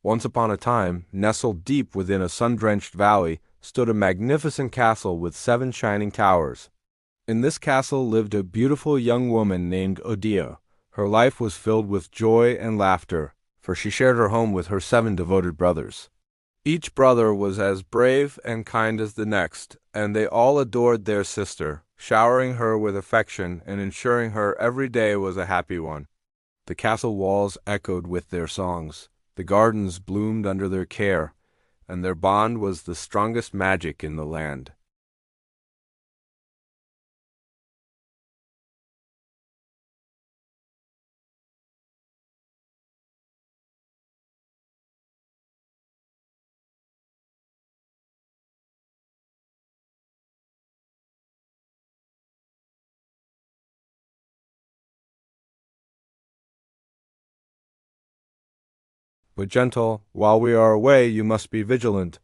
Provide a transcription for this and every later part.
Once upon a time, nestled deep within a sun-drenched valley, stood a magnificent castle with 7 shining towers. In this castle lived a beautiful young woman named Odia. Her life was filled with joy and laughter, for she shared her home with her 7 devoted brothers. Each brother was as brave and kind as the next, and they all adored their sister, showering her with affection and ensuring her every day was a happy one. The castle walls echoed with their songs, the gardens bloomed under their care, and their bond was the strongest magic in the land. But gentle, while we are away you must be vigilant.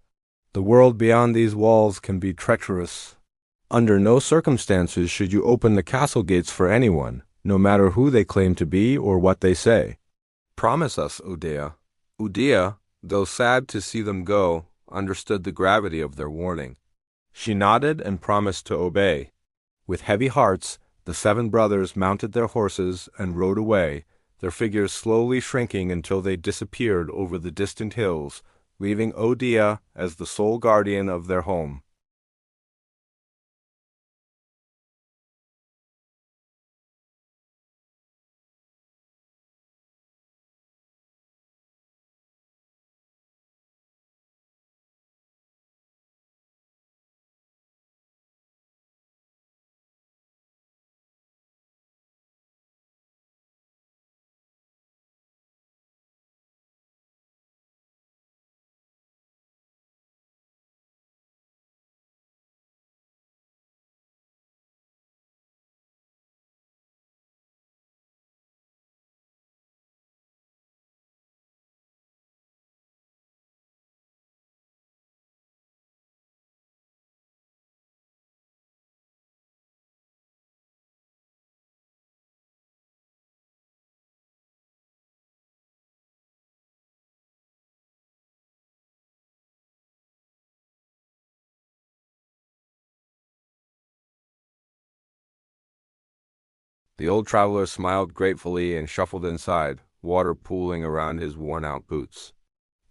The world beyond these walls can be treacherous. Under no circumstances should you open the castle gates for anyone, no matter who they claim to be or what they say. Promise us, Udea. Udea, though sad to see them go, understood the gravity of their warning. She nodded and promised to obey. With heavy hearts, the 7 brothers mounted their horses and rode away, their figures slowly shrinking until they disappeared over the distant hills, leaving Odia as the sole guardian of their home. The old traveler smiled gratefully and shuffled inside, water pooling around his worn-out boots.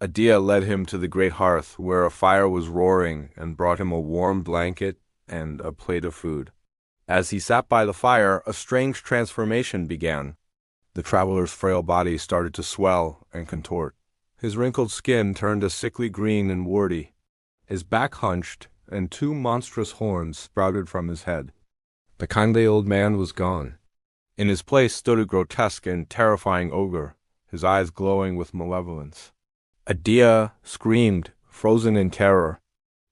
Adia led him to the great hearth, where a fire was roaring, and brought him a warm blanket and a plate of food. As he sat by the fire, a strange transformation began. The traveler's frail body started to swell and contort. His wrinkled skin turned a sickly green and warty. His back hunched, and 2 monstrous horns sprouted from his head. The kindly old man was gone. In his place stood a grotesque and terrifying ogre, his eyes glowing with malevolence. Adia screamed, frozen in terror.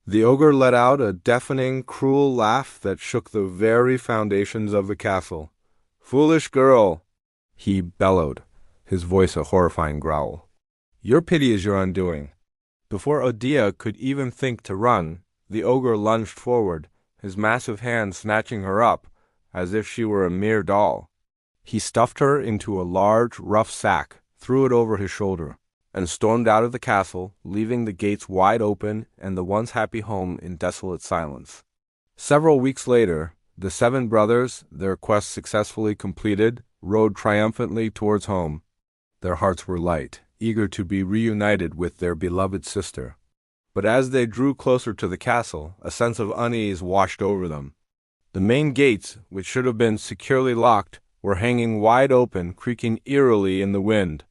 The ogre let out a deafening, cruel laugh that shook the very foundations of the castle. "Foolish girl!" he bellowed, his voice a horrifying growl. "Your pity is your undoing." Before Adia could even think to run, the ogre lunged forward, his massive hand snatching her up, as if she were a mere doll. He stuffed her into a large, rough sack, threw it over his shoulder, and stormed out of the castle, leaving the gates wide open and the once happy home in desolate silence. Several weeks later, the 7 brothers, their quest successfully completed, rode triumphantly towards home. Their hearts were light, eager to be reunited with their beloved sister. But as they drew closer to the castle, a sense of unease washed over them. The main gates, which should have been securely locked, were hanging wide open, creaking eerily in the wind.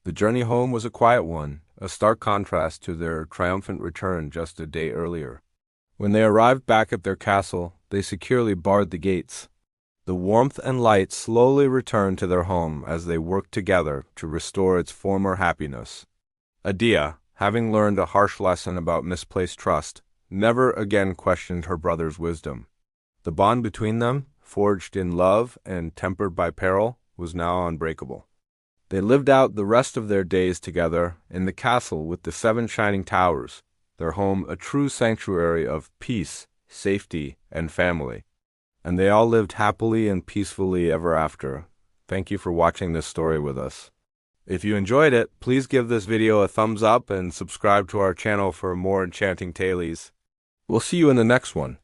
The journey home was a quiet one, a stark contrast to their triumphant return just a day earlier. When they arrived back at their castle, they securely barred the gates. The warmth and light slowly returned to their home as they worked together to restore its former happiness. Adia, having learned a harsh lesson about misplaced trust, never again questioned her brother's wisdom. The bond between them, forged in love and tempered by peril, was now unbreakable. They lived out the rest of their days together in the castle with the 7 shining towers, their home a true sanctuary of peace, safety, and family. And they all lived happily and peacefully ever after. Thank you for watching this story with us. If you enjoyed it, please give this video a thumbs up and subscribe to our channel for more enchanting tales. We'll see you in the next one.